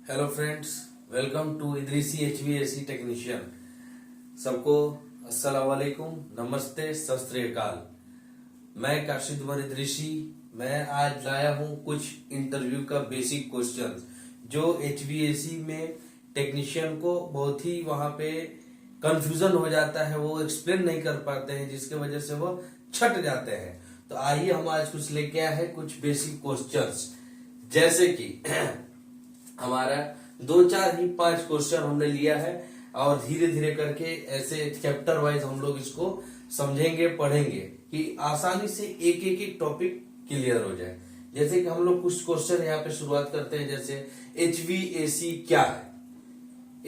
Hello friends, welcome to Idrisi HVAC technician. सबको अस्सलाम वालेकुम, नमस्ते, सत श्री अकाल। मैं काशिद उमर इदरीसी। मैं आज लाया हूं कुछ इंटरव्यू का बेसिक क्वेश्चन जो HVAC में टेक्नीशियन को बहुत ही वहां पे कंफ्यूजन हो जाता है, वो एक्सप्लेन नहीं कर पाते हैं, जिसके वजह से वो छट जाते हैं। तो आइए हम आज कुछ लेके आए हैं, कुछ बेसिक क्वेश्चंस, जैसे कि हमारा 2 4 ही 5 क्वेश्चन हमने लिया है और धीरे धीरे करके ऐसे चैप्टर वाइज हम लोग इसको समझेंगे, पढ़ेंगे कि आसानी से एक एक टॉपिक क्लियर हो जाए। जैसे कि हम लोग कुछ क्वेश्चन यहाँ पे शुरुआत करते हैं, जैसे HVAC क्या है,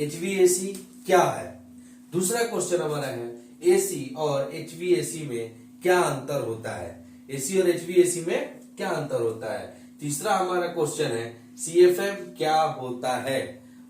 HVAC क्या है। दूसरा क्वेश्चन हमारा है AC और HVAC में क्या अंतर होता है, AC और HVAC में क्या अंतर होता है। तीसरा हमारा क्वेश्चन है CFM क्या होता है,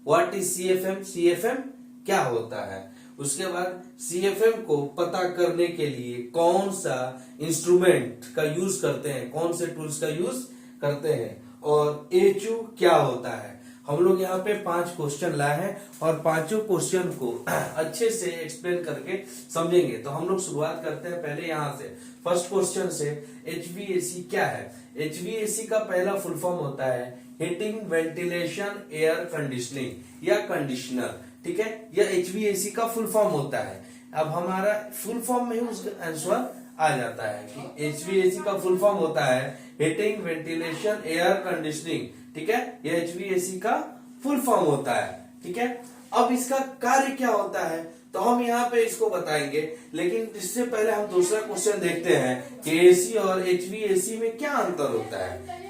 व्हाट इज CFM, CFM क्या होता है। उसके बाद CFM को पता करने के लिए कौन सा इंस्ट्रूमेंट का यूज करते हैं, कौन से टूल्स का यूज करते हैं, और AHU क्या होता है। हम लोग यहाँ पे 5 क्वेश्चन लाए हैं और पांचों क्वेश्चन को अच्छे से एक्सप्लेन करके समझेंगे। तो हम लोग शुरुआत करते हैं पहले यहाँ से, फर्स्ट क्वेश्चन से। HVAC क्या है। HVAC का पहला फुल फॉर्म होता है हीटिंग, वेंटिलेशन, एयर कंडीशनिंग या कंडीशनर। ठीक है, यह HVAC का फुल फॉर्म होता है। अब हमारा फुल फॉर्म में ही उसका आंसर आ जाता है कि HVAC का फुल फॉर्म होता है हीटिंग, वेंटिलेशन, एयर कंडीशनिंग। ठीक है, यह HVAC का फुल फॉर्म होता है। ठीक है, अब इसका कार्य क्या होता है तो हम यहाँ पे इसको बताएंगे, लेकिन इससे पहले हम दूसरा क्वेश्चन देखते हैं कि AC और HVAC में क्या अंतर होता है।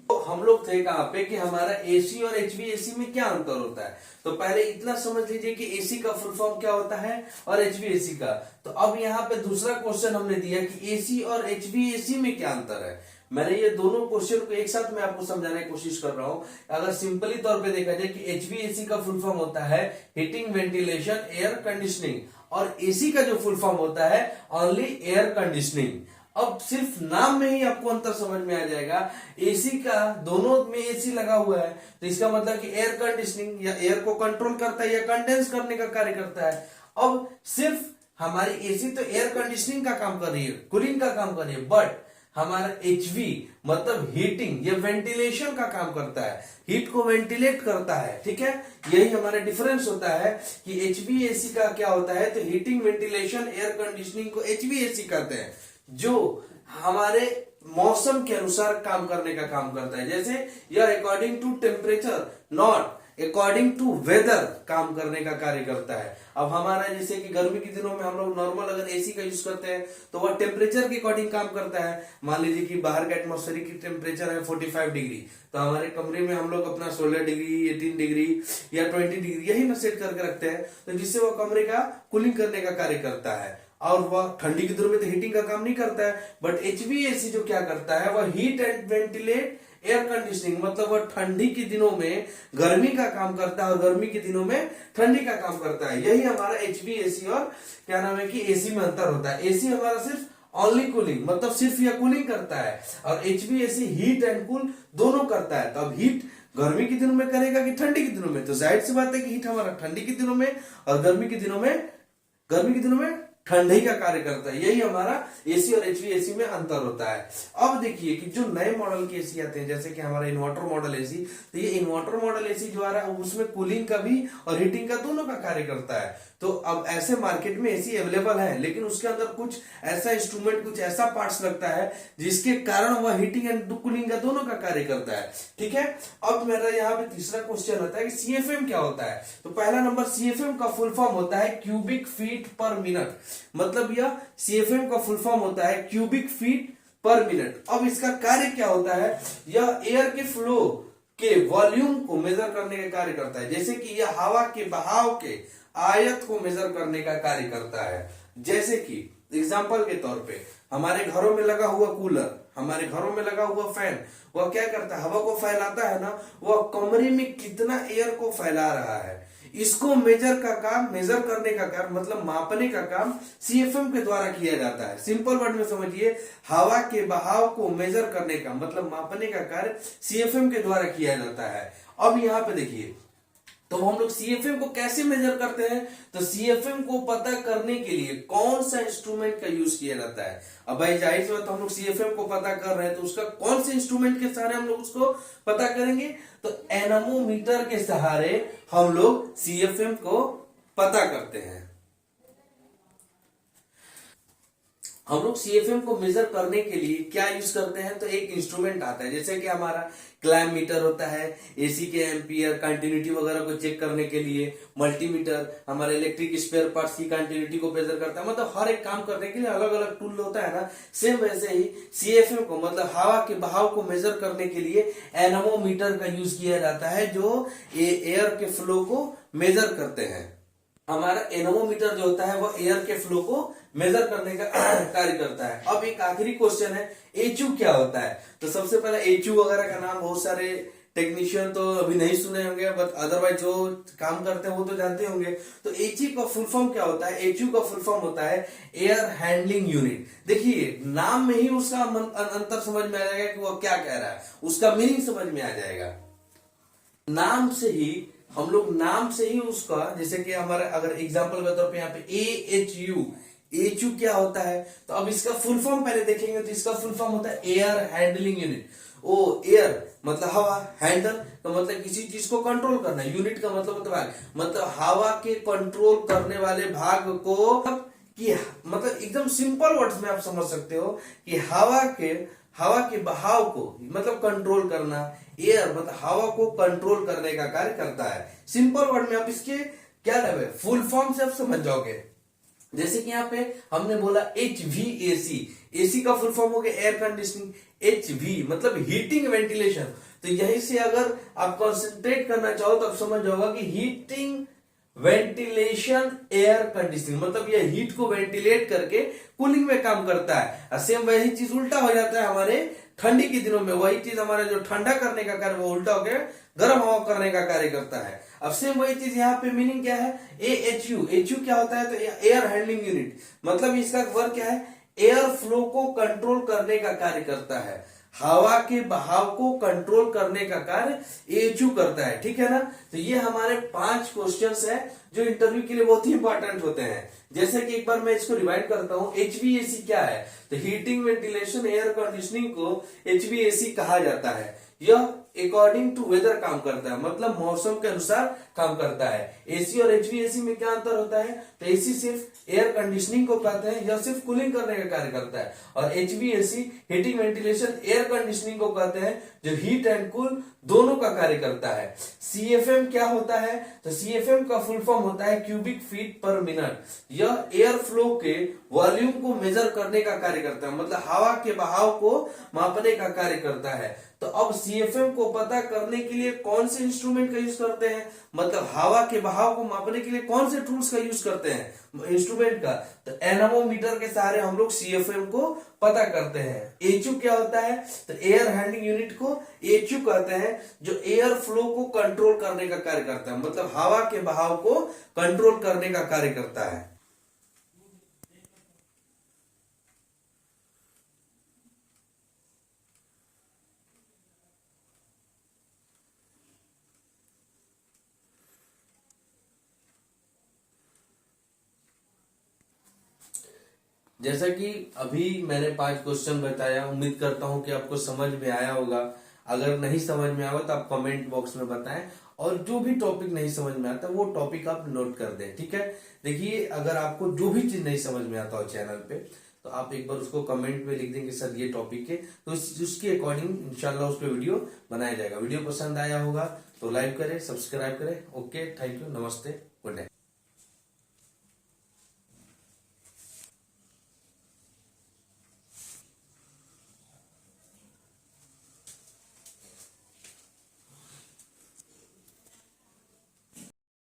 तो हम लोग थे कहाँ पे कि हमारा AC और HVAC में क्या अंतर होता है। तो पहले इतना समझ लीजिए कि AC का फुल फॉर्म क्या होता है और HVAC का। तो अब यहाँ पे दूसरा क्वेश्चन हमने दिया कि AC और HVAC में क्या अंतर है। मैंने ये दोनों क्वेश्चन को एक साथ में आपको समझाने की कोशिश कर रहा हूं। अगर सिंपली तौर पे देखा जाए कि HVAC का फुल फॉर्म होता है हीटिंग, वेंटिलेशन, एयर कंडीशनिंग, और AC का जो फुल फॉर्म होता है ओनली एयर कंडीशनिंग। अब सिर्फ नाम में ही आपको अंतर समझ में आ जाएगा। AC का दोनों में AC लगा हुआ है तो इसका मतलब कि एयर कंडीशनिंग या एयर को कंट्रोल करता है या कंडेंस करने का कार्य करता है। अब सिर्फ हमारी AC तो एयर कंडीशनिंग का काम कर रही है, कूलिंग का काम कर रही है, बट हमारा HV मतलब हीटिंग या वेंटिलेशन का काम करता है, हीट को वेंटिलेट करता है। ठीक है, यही हमारा डिफरेंस होता है कि HVAC का क्या होता है तो हीटिंग, वेंटिलेशन, एयर कंडीशनिंग को HVAC कहते हैं, जो हमारे मौसम के अनुसार काम करने का काम करता है। जैसे यह according to temperature, not according to weather काम करने का कार्य करता है। अब हमारा जैसे कि गर्मी के दिनों में हम लोग नॉर्मल अगर AC का यूज करते हैं तो वह टेम्परेचर के अकॉर्डिंग काम करता है। मान लीजिए कि बाहर का एटमॉस्फेरिक टेम्परेचर है 45 डिग्री, तो हमारे कमरे में हम लोग अपना 16 डिग्री, 18 डिग्री या 20 डिग्री यही ना सेट करके रखते हैं, तो जिससे वह कमरे का कूलिंग करने का कार्य करता है। और वह ठंडी के दिनों में तो हीटिंग का काम नहीं करता है, बट HVAC जो क्या करता है वह heat and ventilate, air conditioning मतलब वह ठंडी के दिनों में गर्मी का काम करता है और गर्मी के दिनों में ठंडी का काम करता है। यही हमारा HVAC और क्या नाम है कि AC में अंतर होता है। AC हमारा सिर्फ ओनली कूलिंग मतलब सिर्फ यह कूलिंग करता है, और HVAC हीट एंड कूल दोनों करता है। तो अब हीट गर्मी के दिनों में करेगा कि ठंडी के दिनों में, तो जाहिर सी बात है कि हीट हमारा ठंडी के दिनों में और गर्मी के दिनों में ठंडी का कार्य करता है। यही हमारा AC और HVAC में अंतर होता है। अब देखिए कि जो नए मॉडल के AC आते हैं, जैसे कि हमारा इन्वर्टर मॉडल AC, तो ये इन्वर्टर मॉडल AC जो आ रहा है उसमें कूलिंग का भी और हीटिंग का दोनों का कार्य करता है। तो अब ऐसे मार्केट में AC अवेलेबल है, लेकिन उसके अंदर कुछ ऐसा इंस्ट्रूमेंट, कुछ ऐसा पार्ट्स लगता है जिसके कारण वह हीटिंग एंड कूलिंग का दोनों का कार्य करता है। ठीक है, अब मेरा यहाँ पे तीसरा क्वेश्चन होता है कि CFM क्या होता है। तो पहला नंबर, CFM का फुल फॉर्म होता है क्यूबिक फीट पर मिनट, मतलब यह CFM का फुल फॉर्म होता है क्यूबिक फीट पर मिनट। अब इसका कार्य क्या होता है, यह एयर के फ्लो के वॉल्यूम को मेजर करने का कार्य करता है। जैसे कि यह हवा के बहाव के आयत को मेजर करने का कार्य करता है। जैसे कि एग्जांपल के तौर पे हमारे घरों में लगा हुआ कूलर, हमारे घरों में लगा हुआ फैन, वह क्या करता है, हवा को फैलाता है ना, वह कमरे में कितना एयर को फैला रहा है, इसको मेजर करने का काम मतलब मापने का काम CFM के द्वारा किया जाता है। सिंपल वर्ड में समझिए, हवा के बहाव को मेजर करने का मतलब मापने का कार्य CFM के द्वारा किया जाता है। अब यहाँ पे देखिए, तो हम लोग सीएफएम को कैसे मेजर करते हैं? तो सीएफएम को पता करने के लिए कौन सा इंस्ट्रूमेंट का यूज किया जाता है? अब भाई जाहिर सी बात, हम लोग सीएफएम को पता कर रहे हैं, तो उसका कौन से इंस्ट्रूमेंट के सहारे हम लोग उसको पता करेंगे? तो एनेमोमीटर के सहारे हम लोग सीएफएम को पता करते हैं। हम लोग सीएफएम को मेजर करने के लिए क्या यूज करते हैं? तो एक इंस्ट्रूमेंट आता है, जैसे कि हमारा क्लैम मीटर होता है, एसी के एम्पियर कंटिन्यूटी वगैरह को चेक करने के लिए, मल्टीमीटर हमारे इलेक्ट्रिक स्पेयर पार्ट्स की कंटिन्यूटी को मेजर करता है। मतलब हर एक काम करने के लिए अलग अलग टूल होता है ना, सेम वैसे ही सीएफएम को मतलब हवा के बहाव को मेजर करने के लिए एनेमोमीटर का यूज किया जाता है, जो एयर के फ्लो को मेजर करते हैं। हमारा एनेमोमीटर जो होता है वो एयर के फ्लो को मेजर करने का कार्य करता है। अब एक आखिरी क्वेश्चन है, एचयू क्या होता है? तो सबसे पहले एचयू वगैरह का नाम बहुत सारे टेक्नीशियन तो अभी नहीं सुने होंगे, बट अदरवाइज जो काम करते हैं वो तो जानते होंगे। तो एचयू का फुल फॉर्म क्या होता है? एचयू का फुल फॉर्म होता है एयर हैंडलिंग यूनिट। देखिए नाम में ही उसका अंतर समझ में आ जाएगा कि वो क्या कह रहा है, उसका मीनिंग समझ में आ जाएगा। नाम से ही हम लोग उसका, जैसे कि हमारा अगर एग्जांपल के तौर पे यहाँ पे एएचयू, एचयू क्या होता है? तो अब इसका फुल फॉर्म पहले देखेंगे, तो इसका फुल फॉर्म होता है एयर हैंडलिंग यूनिट। ओ एयर मतलब हवा, हैंडल तो मतलब किसी चीज को कंट्रोल करना, यूनिट का मतलब हवा के कंट्रोल करने वाले भाग को, कि मतलब एकदम सिंपल वर्ड्स में आप समझ सकते हो कि हवा के बहाव को मतलब कंट्रोल करना। एयर मतलब हवा को कंट्रोल करने का कार्य करता है। सिंपल वर्ड में आप इसके क्या है फुल फॉर्म से आप समझ जाओगे। जैसे कि यहाँ पे हमने बोला HVAC, एसी का फुल फॉर्म हो गया एयर कंडीशनिंग। HV मतलब हीटिंग वेंटिलेशन। तो यही से अगर आप कंसंट्रेट करना चाहो तो आप समझ जाओगा कि हीटिंग वेंटिलेशन एयर कंडीशनिंग, मतलब यह हीट को वेंटिलेट करके कूलिंग में काम करता है। सेम वही चीज उल्टा हो जाता है हमारे ठंडी के दिनों में, वही चीज हमारा जो ठंडा करने का कार्य वो उल्टा होकर गर्म हवा करने का कार्य करता है। अब सेम वही चीज यहाँ पे मीनिंग क्या है? एएचयू, एचयू क्या होता है? तो एयर हैंडलिंग यूनिट, मतलब इसका वर्क क्या है? एयर फ्लो को कंट्रोल करने का कार्य करता है, हवा के बहाव को कंट्रोल करने का कार्य एएचयू करता है। ठीक है ना? तो ये हमारे 5 क्वेश्चंस है जो इंटरव्यू के लिए बहुत ही इंपॉर्टेंट होते हैं। जैसे कि एक बार मैं इसको रिवाइड करता हूं, एचवीएसी क्या है? तो हीटिंग वेंटिलेशन एयर कंडीशनिंग को एचवीएसी कहा जाता है। यह अकॉर्डिंग टू वेदर काम करता है, मतलब मौसम के अनुसार काम करता है। एसी और एचवीएसी में क्या अंतर होता है? तो एसी सिर्फ एयर कंडीशनिंग को कहते हैं, यह सिर्फ कूलिंग करने का कार्य करता है, और HVAC heating ventilation air conditioning को कहते हैं, जो हीट एंड कूल दोनों का कार्य करता है। सीएफएम क्या होता है? तो सीएफएम का फुल फॉर्म होता है क्यूबिक फीट पर मिनट। यह एयर फ्लो के वॉल्यूम को मेजर करने का कार्य करता है, मतलब हवा के बहाव को मापने का कार्य करता है। तो अब सीएफएम को पता करने के लिए कौन से इंस्ट्रूमेंट का यूज करते हैं? मतलब हवा के बहाव को मापने के लिए कौन से टूल्स का यूज करते हैं इंस्ट्रूमेंट का? तो एनेमोमीटर के सहारे हम लोग सीएफएम को पता करते हैं। एचयू क्या होता है? तो एयर हैंडलिंग यूनिट को एचयू कहते हैं, जो एयर फ्लो को कंट्रोल करने का कार्य करता है, मतलब हवा के बहाव को कंट्रोल करने का कार्य करता है। जैसा कि अभी मैंने 5 क्वेश्चन बताया, उम्मीद करता हूं कि आपको समझ में आया होगा। अगर नहीं समझ में आया तो आप कमेंट बॉक्स में बताएं, और जो भी टॉपिक नहीं समझ में आता वो टॉपिक आप नोट कर दें। ठीक है? देखिए अगर आपको जो भी चीज नहीं समझ में आता हो चैनल पे, तो आप एक बार उसको कमेंट में लिख देंगे सर ये टॉपिक है, तो उसके अकॉर्डिंग इंशाल्लाह उस पर वीडियो बनाया जाएगा। वीडियो पसंद आया होगा तो लाइक करें, सब्सक्राइब करें। ओके, थैंक यू, नमस्ते, गुड नाइट।